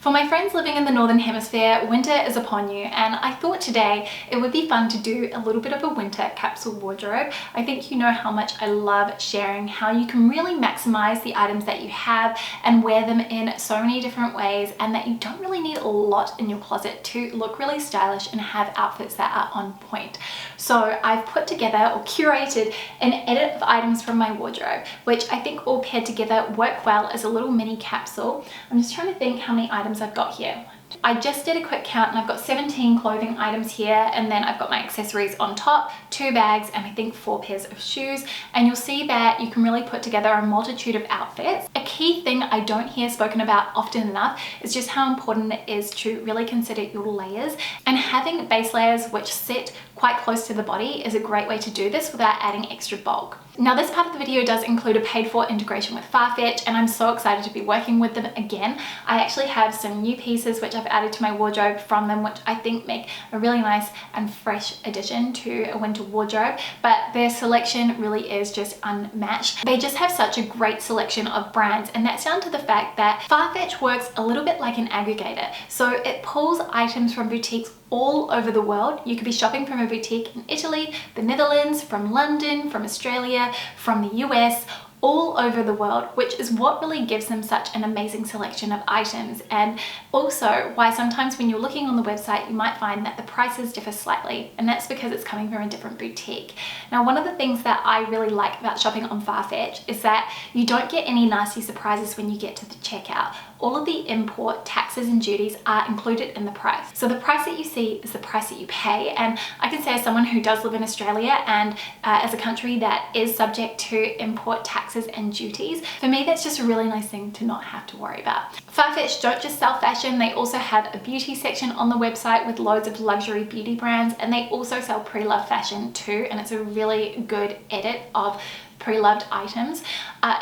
For my friends living in the Northern Hemisphere, winter is upon you, and I thought today it would be fun to do a little bit of a winter capsule wardrobe. I think you know how much I love sharing how you can really maximize the items that you have and wear them in so many different ways, and that you don't really need a lot in your closet to look really stylish and have outfits that are on point. So I've put together or curated an edit of items from my wardrobe, which I think all paired together work well as a little mini capsule. I'm just trying to think how many items I've got here. I just did a quick count and I've got 17 clothing items here, and then I've got my accessories on top, 2 bags, and I think 4 pairs of shoes. And you'll see that you can really put together a multitude of outfits. A key thing I don't hear spoken about often enough is just how important it is to really consider your layers, and having base layers which sit quite close to the body is a great way to do this without adding extra bulk. Now, this part of the video does include a paid-for integration with FARFETCH, and I'm so excited to be working with them again. I actually have some new pieces which I've added to my wardrobe from them, which I think make a really nice and fresh addition to a winter wardrobe, but their selection really is just unmatched. They just have such a great selection of brands, and that's down to the fact that FARFETCH works a little bit like an aggregator. So it pulls items from boutiques all over the world. You could be shopping from a boutique in Italy, the Netherlands, from London, from Australia, from the US, all over the world, which is what really gives them such an amazing selection of items, and also why sometimes when you're looking on the website you might find that the prices differ slightly, and that's because it's coming from a different boutique. Now, one of the things that I really like about shopping on FARFETCH is that you don't get any nasty surprises when you get to the checkout. All of the import taxes and duties are included in the price. So the price that you see is the price that you pay, and I can say as someone who does live in Australia and as a country that is subject to import taxes and duties, for me that's just a really nice thing to not have to worry about. FARFETCH don't just sell fashion, they also have a beauty section on the website with loads of luxury beauty brands, and they also sell pre-loved fashion too, and it's a really good edit of pre-loved items.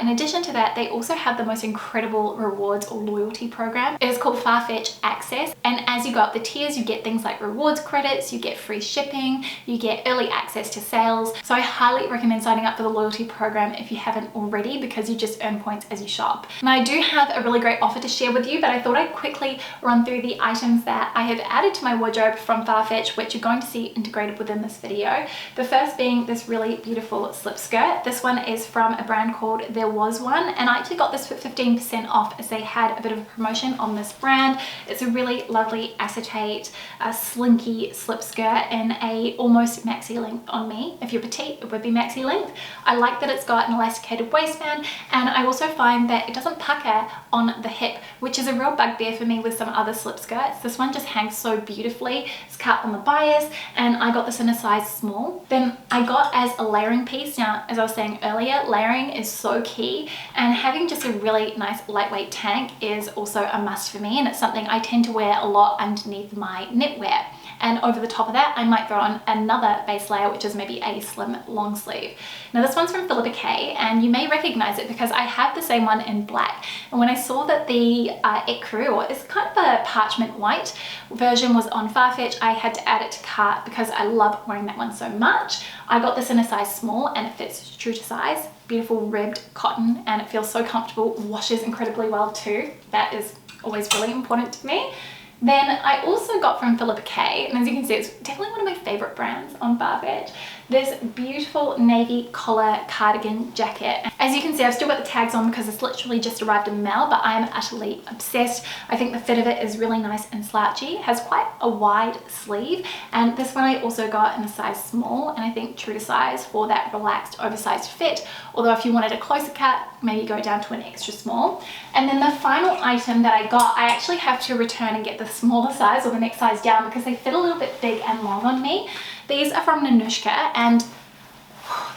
In addition to that, they also have the most incredible rewards or loyalty program. It is called FARFETCH Access, and as you go up the tiers you get things like rewards credits, you get free shipping, you get early access to sales. So I highly recommend signing up for the loyalty program if you haven't already, because you just earn points as you shop. And I do have a really great offer to share with you, but I thought I'd quickly run through the items that I have added to my wardrobe from FARFETCH, which you're going to see integrated within this video. The first being this really beautiful slip skirt. This one is from a brand called There Was One, and I actually got this for 15% off as they had a bit of a promotion on this brand. It's a really lovely acetate, slinky slip skirt in a almost maxi length on me. If you're petite, it would be maxi length. I like that it's got an elasticated waistband, and I also find that it doesn't pucker on the hip, which is a real bugbear for me with some other slip skirts. This one just hangs so beautifully. It's cut on the bias, and I got this in a size small. Then I got as a layering piece. Now, as I was saying earlier, layering is so key, and having just a really nice lightweight tank is also a must for me, and it's something I tend to wear a lot underneath my knitwear. And over the top of that, I might throw on another base layer, which is maybe a slim long sleeve. Now, this one's from Philippa K, and you may recognize it because I have the same one in black. And when I saw that the ecru, or it's kind of a parchment white version, was on FARFETCH, I had to add it to cart because I love wearing that one so much. I got this in a size small, and it fits true to size. Beautiful ribbed cotton, and it feels so comfortable, washes incredibly well too. That is always really important to me. Then I also got from Philippa K, and as you can see, it's definitely one of my favorite brands on FARFETCH, this beautiful navy collar cardigan jacket. As you can see, I've still got the tags on because it's literally just arrived in the mail, but I am utterly obsessed. I think the fit of it is really nice and slouchy. It has quite a wide sleeve, and this one I also got in a size small, and I think true to size for that relaxed oversized fit, although if you wanted a closer cut, maybe go down to an extra small. And then the final item that I got, I actually have to return and get the smaller size or the next size down because they fit a little bit big and long on me. These are from Nanushka, and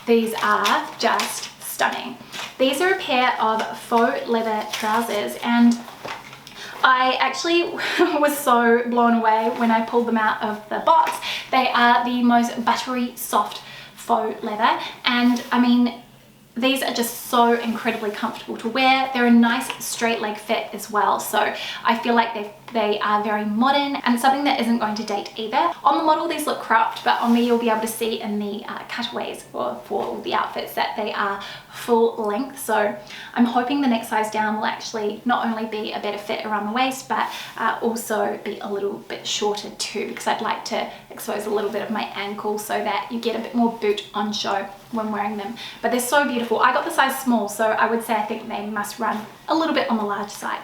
these are just stunning. These are a pair of faux leather trousers, and I actually was so blown away when I pulled them out of the box. They are the most buttery soft faux leather, and I mean, These are just so incredibly comfortable to wear. They're a nice straight leg fit as well, so I feel like they are very modern and something that isn't going to date either. On the model these look cropped, but on me you'll be able to see in the cutaways for all the outfits that they are full length. So I'm hoping the next size down will actually not only be a better fit around the waist, but also be a little bit shorter too, because I'd like to expose a little bit of my ankle so that you get a bit more boot on show when wearing them. But they're so beautiful. I got the size small, so I would say I think they must run a little bit on the large side.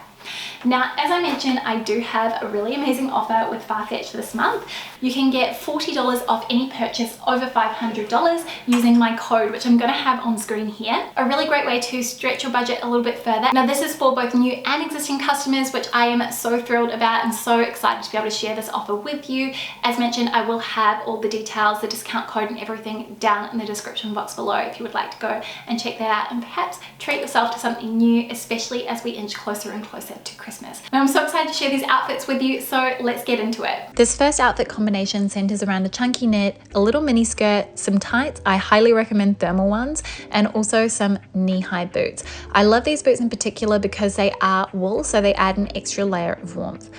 Now, as I mentioned, I do have a really amazing offer with Farfetch this month. You can get $40 off any purchase over $500 using my code, which I'm going to have on screen here. A really great way to stretch your budget a little bit further. Now, this is for both new and existing customers, which I am so thrilled about and so excited to be able to share this offer with you. As mentioned, I will have all the details, the discount code and everything down in the description box below if you would like to go and check that out and perhaps treat yourself to something new, especially as we inch closer and closer to Christmas. And I'm so excited to share these outfits with you, so let's get into it. This first outfit combination centers around a chunky knit, a little mini skirt, some tights, I highly recommend thermal ones, and also some knee-high boots. I love these boots in particular because they are wool, so they add an extra layer of warmth.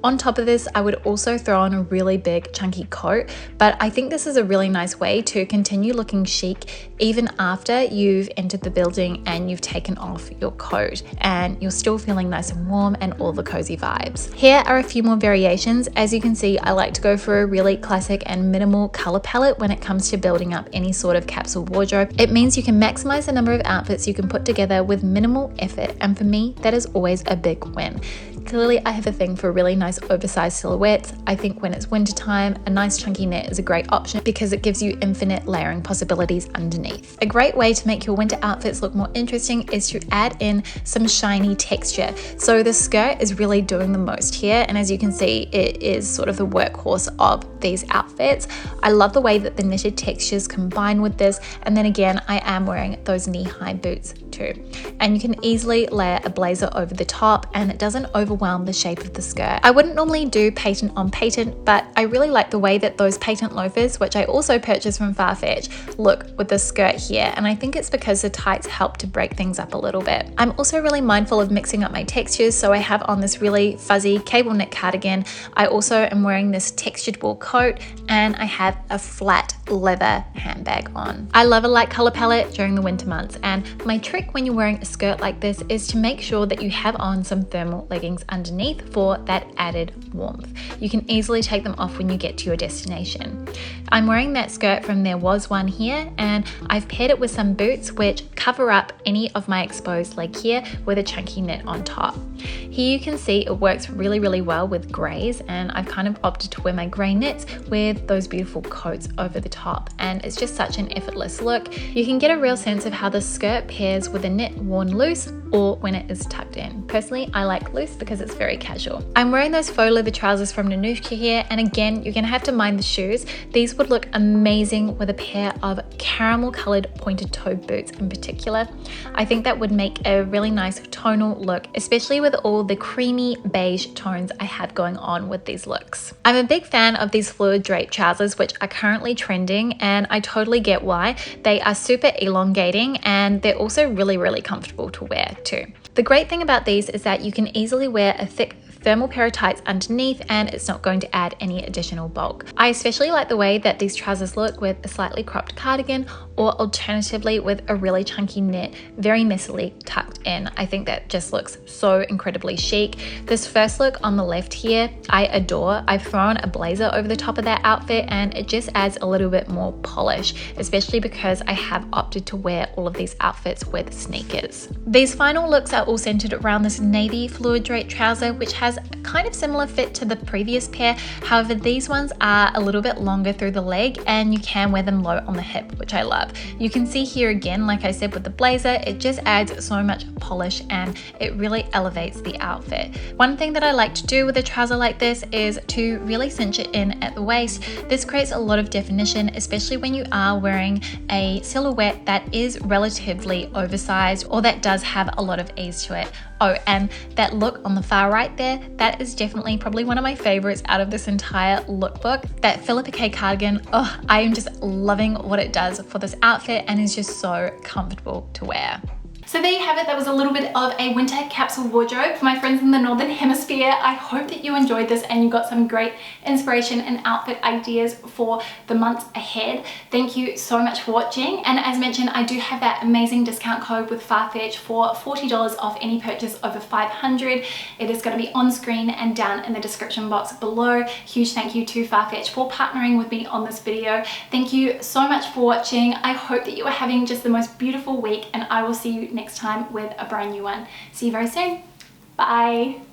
On top of this, I would also throw on a really big chunky coat, but I think this is a really nice way to continue looking chic even after you've entered the building and you've taken off your coat and you're still feeling nice and warm and all the cozy vibes. Here are a few more variations. As you can see, I like to go for a really classic and minimal color palette when it comes to building up any sort of capsule wardrobe. It means you can maximize the number of outfits you can put together with minimal effort, and for me, that is always a big win. Clearly, I have a thing for really nice oversized silhouettes. I think when it's winter time, a nice chunky knit is a great option because it gives you infinite layering possibilities underneath. A great way to make your winter outfits look more interesting is to add in some shiny texture. So the skirt is really doing the most here, and as you can see, it is sort of the workhorse of these outfits. I love the way that the knitted textures combine with this, and then again, I am wearing those knee-high boots too. And you can easily layer a blazer over the top and it doesn't overwhelm the shape of the skirt. I wouldn't normally do patent on patent, but I really like the way that those patent loafers, which I also purchased from Farfetch, look with the skirt here, and I think it's because the tights help to break things up a little bit. I'm also really mindful of mixing up my textures, so I have on this really fuzzy cable knit cardigan. I also am wearing this textured wool coat, and I have a flat leather handbag on. I love a light color palette during the winter months, and my trick when you're wearing a skirt like this is to make sure that you have on some thermal leggings underneath for that added warmth. You can easily take them off when you get to your destination. I'm wearing that skirt from There Was One here, and I've paired it with some boots which cover up any of my exposed leg here with a chunky knit on top. Here you can see it works really well with grays, and I've kind of opted to wear my gray knits with those beautiful coats over the top, and it's just such an effortless look. You can get a real sense of how the skirt pairs with a knit worn loose or when it is tucked in. Personally, I like loose because it's very casual. I'm wearing those faux leather trousers from Nanushka here, and again, you're gonna have to mind the shoes. These would look amazing with a pair of caramel colored pointed toe boots in particular. I think that would make a really nice tonal look, especially with all the creamy beige tones I have going on with these looks. I'm a big fan of these fluid drape trousers, which are currently trending, and I totally get why. They are super elongating and they're also really comfortable to wear too. The great thing about these is that you can easily wear a thick thermal pair of tights underneath and it's not going to add any additional bulk. I especially like the way that these trousers look with a slightly cropped cardigan, or alternatively with a really chunky knit, very messily tucked in. I think that just looks so incredibly chic. This first look on the left here, I adore. I've thrown a blazer over the top of that outfit and it just adds a little bit more polish, especially because I have opted to wear all of these outfits with sneakers. These final looks are all centered around this navy fluid drape trouser, which has a kind of similar fit to the previous pair. However, these ones are a little bit longer through the leg and you can wear them low on the hip, which I love. You can see here again, like I said with the blazer, it just adds so much polish and it really elevates the outfit. One thing that I like to do with a trouser like this is to really cinch it in at the waist. This creates a lot of definition, especially when you are wearing a silhouette that is relatively oversized or that does have a lot of ease to it. Oh, and that look on the far right there, said, that is definitely probably one of my favorites out of this entire lookbook. That Philippa K cardigan, oh, I am just loving what it does for this outfit and is just so comfortable to wear. So there you have it. That was a little bit of a winter capsule wardrobe for my friends in the Northern Hemisphere. I hope that you enjoyed this and you got some great inspiration and outfit ideas for the months ahead. Thank you so much for watching. And as mentioned, I do have that amazing discount code with Farfetch for $40 off any purchase over $500. It is going to be on screen and down in the description box below. Huge thank you to Farfetch for partnering with me on this video. Thank you so much for watching. I hope that you are having just the most beautiful week, and I will see you next time with a brand new one. See you very soon. Bye.